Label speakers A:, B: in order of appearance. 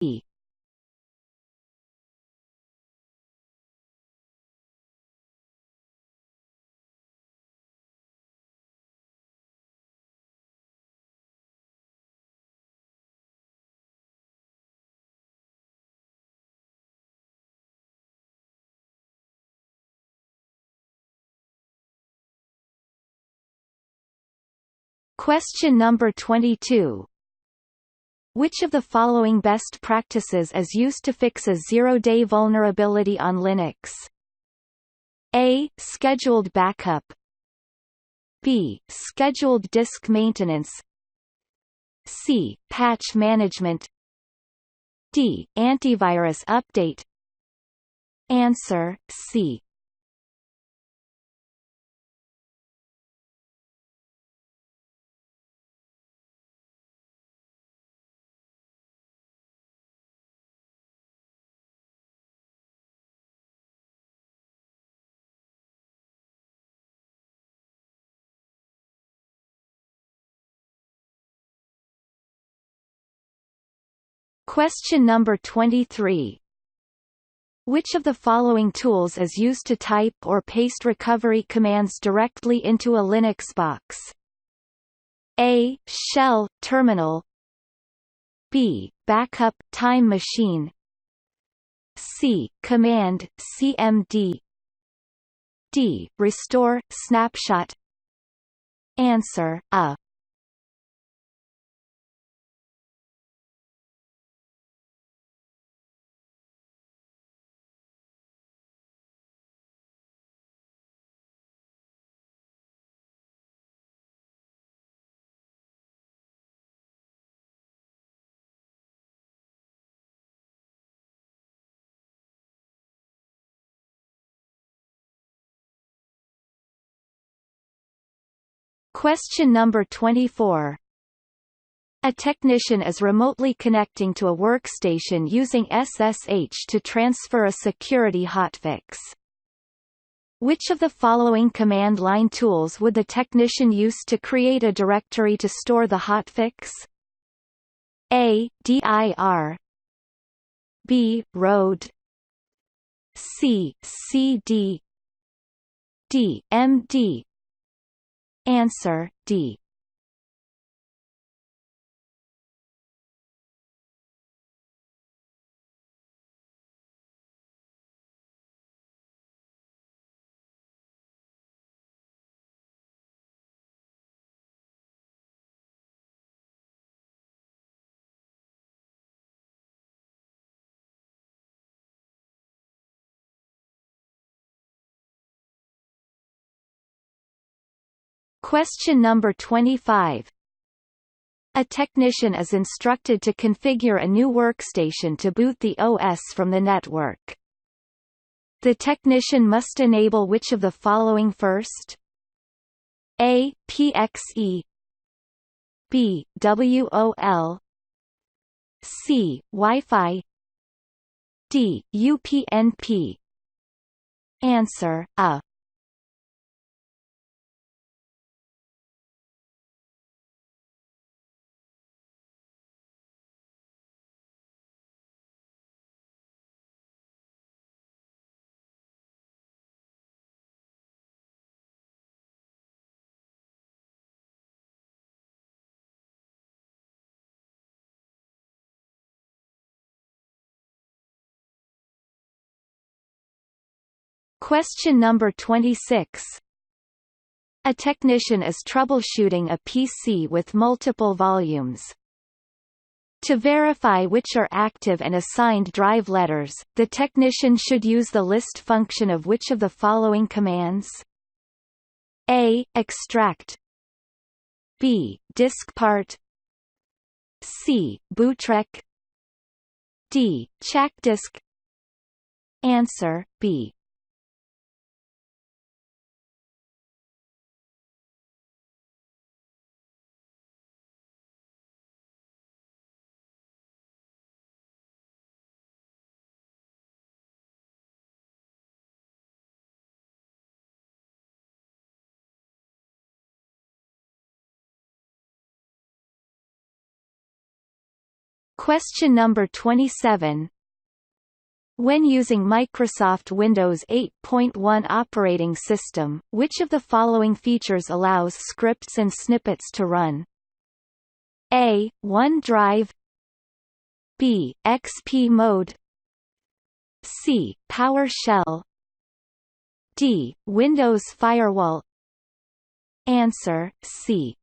A: E. Question number 22. Which of the following best practices is used to fix a zero-day vulnerability on Linux? A. Scheduled backup. B. Scheduled disk maintenance. C. Patch management. D. Antivirus update. Answer, C. Question number 23. Which of the following tools is used to type or paste recovery commands directly into a Linux box? A. Shell terminal. B. Backup time machine. C. Command CMD. D. Restore snapshot. Answer, A. Question number 24. A technician is remotely connecting to a workstation using SSH to transfer a security hotfix. Which of the following command line tools would the technician use to create a directory to store the hotfix? A. dir. B. road. C. cd. D. md. Answer, D. Question number 25. A technician is instructed to configure a new workstation to boot the OS from the network. The technician must enable which of the following first? A. PXE. B. WOL. C. Wi-Fi. D. UPnP. Answer, A. Question number 26. A technician is troubleshooting a PC with multiple volumes. To verify which are active and assigned drive letters, the technician should use the list function of which of the following commands? A. Extract. B. Diskpart. C. Bootrec. D. Checkdisk. Answer, B. Question number 27. When using Microsoft Windows 8.1 operating system, which of the following features allows scripts and snippets to run? A. OneDrive, B. XP mode, C. PowerShell, D. Windows Firewall. Answer: C.